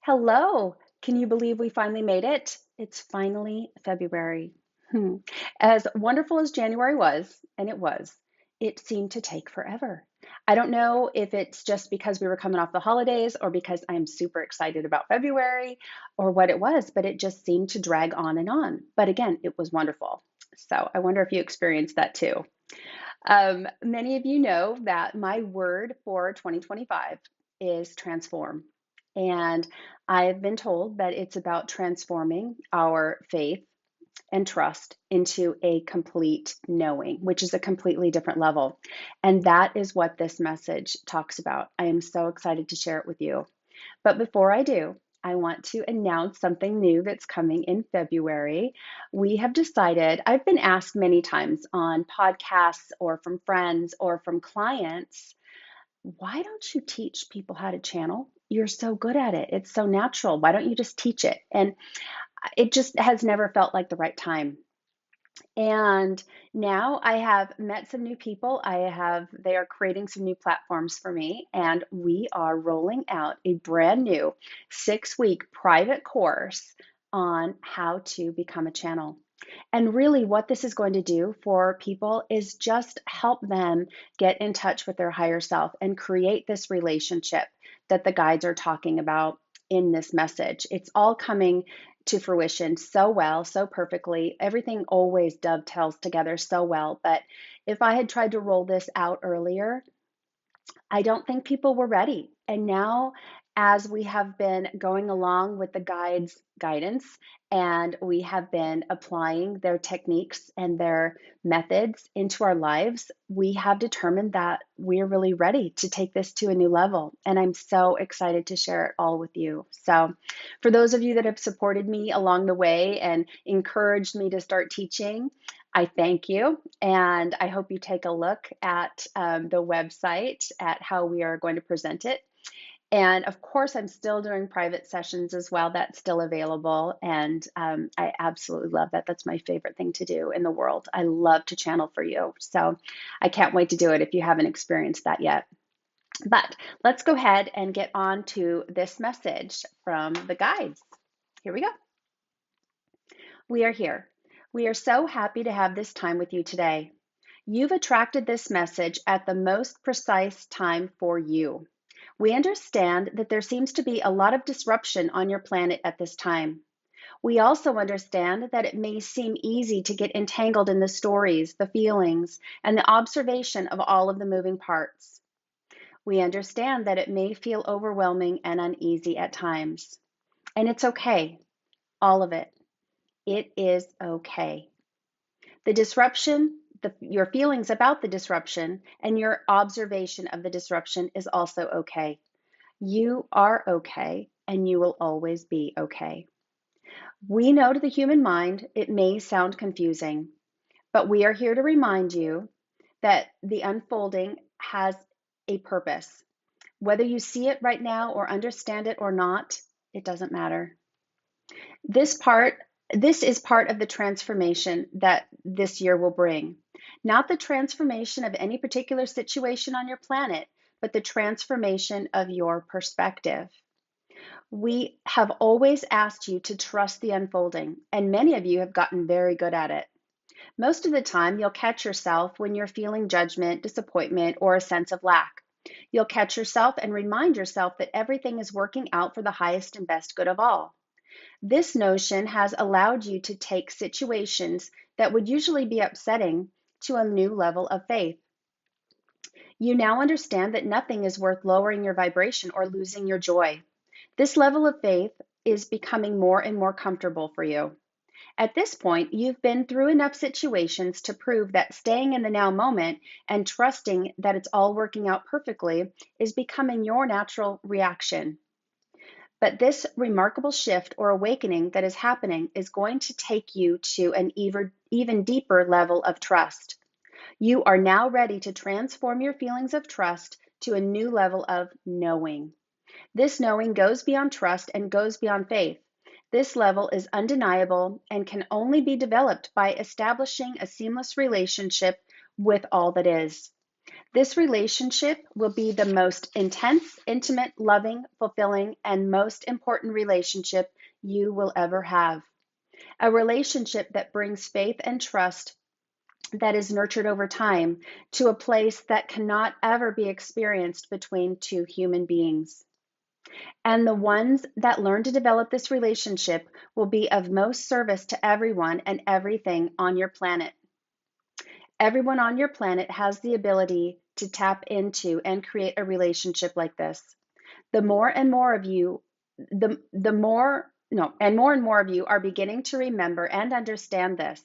Hello. Can you believe we finally made it? It's finally February. Hmm. As wonderful as January was, and it seemed to take forever. I don't know if it's just because we were coming off the holidays or because I'm super excited about February or what it was, but it just seemed to drag on and on. But again, it was wonderful. So I wonder if you experienced that too. Many of you know that my word for 2025 is transform. And I've been told that it's about transforming our faith and trust into a complete knowing, which is a completely different level. And that is what this message talks about. I am so excited to share it with you. But before I do, I want to announce something new that's coming in February. We have decided, I've been asked many times on podcasts or from friends or from clients, why don't you teach people how to channel? You're so good at it. It's so natural. Why don't you just teach it? And it just has never felt like the right time. And now I have met some new people. They are creating some new platforms for me, and we are rolling out a brand new 6-week private course on how to become a channel. And really, what this is going to do for people is just help them get in touch with their higher self and create this relationship that the guides are talking about in this message. It's all coming to fruition so well, so perfectly. Everything always dovetails together so well. But if I had tried to roll this out earlier, I don't think people were ready. And now, as we have been going along with the guides' guidance and we have been applying their techniques and their methods into our lives, we have determined that we're really ready to take this to a new level. And I'm so excited to share it all with you. So, for those of you that have supported me along the way and encouraged me to start teaching, I thank you, and I hope you take a look at the website at how we are going to present it. And of course, I'm still doing private sessions as well. That's still available, and I absolutely love that. That's my favorite thing to do in the world. I love to channel for you, so I can't wait to do it if you haven't experienced that yet. But let's go ahead and get on to this message from the guides. Here we go. We are here. We are so happy to have this time with you today. You've attracted this message at the most precise time for you. We understand that there seems to be a lot of disruption on your planet at this time. We also understand that it may seem easy to get entangled in the stories, the feelings, and the observation of all of the moving parts. We understand that it may feel overwhelming and uneasy at times. And it's okay, all of it. It is okay. The disruption, your feelings about the disruption, and your observation of the disruption is also okay. You are okay, and you will always be okay. We know to the human mind it may sound confusing, but we are here to remind you that the unfolding has a purpose. Whether you see it right now or understand it or not, it doesn't matter. This part, this is part of the transformation that this year will bring. Not the transformation of any particular situation on your planet, but the transformation of your perspective. We have always asked you to trust the unfolding, and many of you have gotten very good at it. Most of the time, you'll catch yourself when you're feeling judgment, disappointment, or a sense of lack. You'll catch yourself and remind yourself that everything is working out for the highest and best good of all. This notion has allowed you to take situations that would usually be upsetting to a new level of faith. You now understand that nothing is worth lowering your vibration or losing your joy. This level of faith is becoming more and more comfortable for you. At this point, you've been through enough situations to prove that staying in the now moment and trusting that it's all working out perfectly is becoming your natural reaction. But this remarkable shift or awakening that is happening is going to take you to an even deeper level of trust. You are now ready to transform your feelings of trust to a new level of knowing. This knowing goes beyond trust and goes beyond faith. This level is undeniable and can only be developed by establishing a seamless relationship with all that is. This relationship will be the most intense, intimate, loving, fulfilling, and most important relationship you will ever have. A relationship that brings faith and trust that is nurtured over time to a place that cannot ever be experienced between two human beings. And the ones that learn to develop this relationship will be of most service to everyone and everything on your planet. Everyone on your planet has the ability to tap into and create a relationship like this. The more and more of you, the more, no, and more of you are beginning to remember and understand this.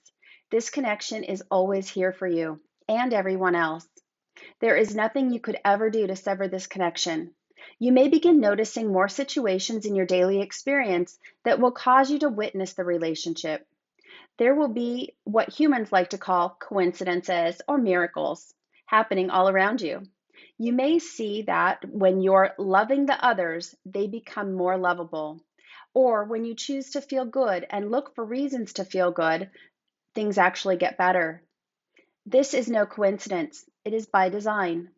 This connection is always here for you and everyone else. There is nothing you could ever do to sever this connection. You may begin noticing more situations in your daily experience that will cause you to witness the relationship. There will be what humans like to call coincidences or miracles happening all around you. You may see that when you're loving the others, they become more lovable. Or when you choose to feel good and look for reasons to feel good, things actually get better. This is no coincidence, it is by design.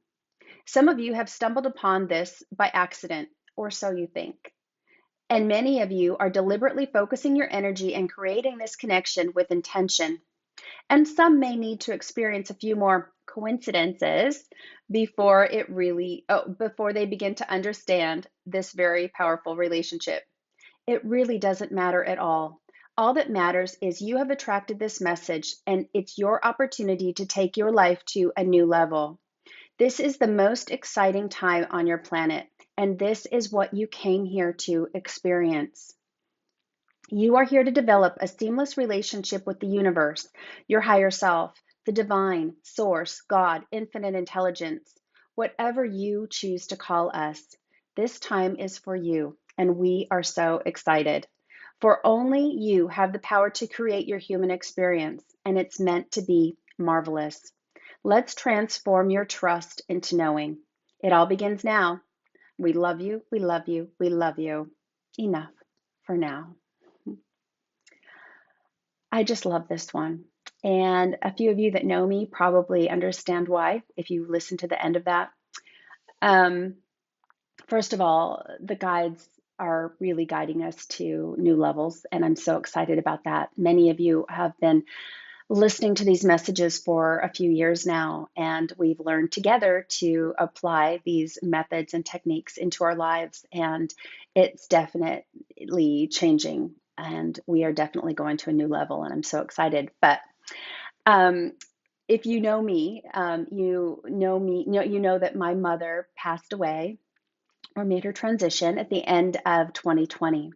Some of you have stumbled upon this by accident, or so you think. And many of you are deliberately focusing your energy and creating this connection with intention. And some may need to experience a few more coincidences before they begin to understand this very powerful relationship. It really doesn't matter at all. All that matters is you have attracted this message, and it's your opportunity to take your life to a new level. This is the most exciting time on your planet, and this is what you came here to experience. You are here to develop a seamless relationship with the universe, your higher self, the divine, source, God, infinite intelligence, whatever you choose to call us. This time is for you, and we are so excited. For only you have the power to create your human experience, and it's meant to be marvelous. Let's transform your trust into knowing. It all begins now. We love you, we love you, we love you. Enough for now. I just love this one. And a few of you that know me probably understand why if you listen to the end of that. Um, First of all, the guides are really guiding us to new levels, and I'm so excited about that. Many of you have been listening to these messages for a few years now, and we've learned together to apply these methods and techniques into our lives, and it's definitely changing, and we are definitely going to a new level, and I'm so excited. But um, if you know me, you know that my mother passed away or made her transition at the end of 2020.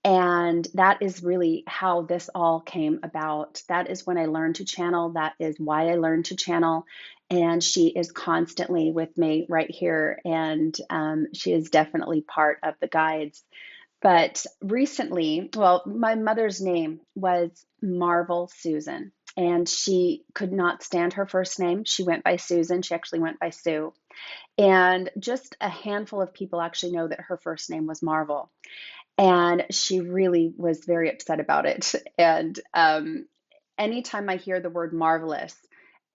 And that is really how this all came about. That is when I learned to channel. That is why I learned to channel. And she is constantly with me right here. And she is definitely part of the guides. But recently, well, my mother's name was Marvel Susan. And she could not stand her first name. She went by Susan. She actually went by Sue. And just a handful of people actually know that her first name was Marvel. And she really was very upset about it. And anytime I hear the word marvelous,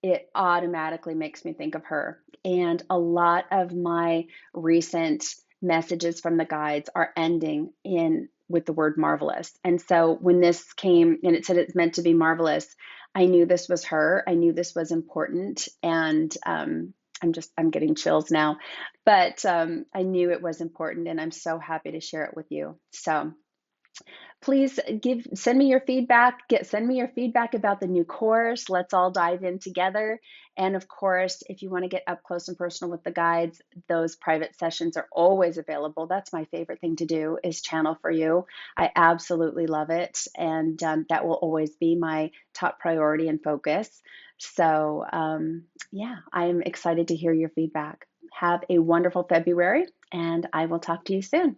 it automatically makes me think of her. And a lot of my recent messages from the guides are ending in with the word marvelous. And so when this came and it said it's meant to be marvelous, I knew this was her. I knew this was important. And I'm getting chills now, but I knew it was important, and I'm so happy to share it with you. So please send me your feedback. Send me your feedback about the new course. Let's all dive in together. And of course, if you want to get up close and personal with the guides, those private sessions are always available. That's my favorite thing to do is channel for you. I absolutely love it, and that will always be my top priority and focus. So yeah, I'm excited to hear your feedback. Have a wonderful February, and I will talk to you soon.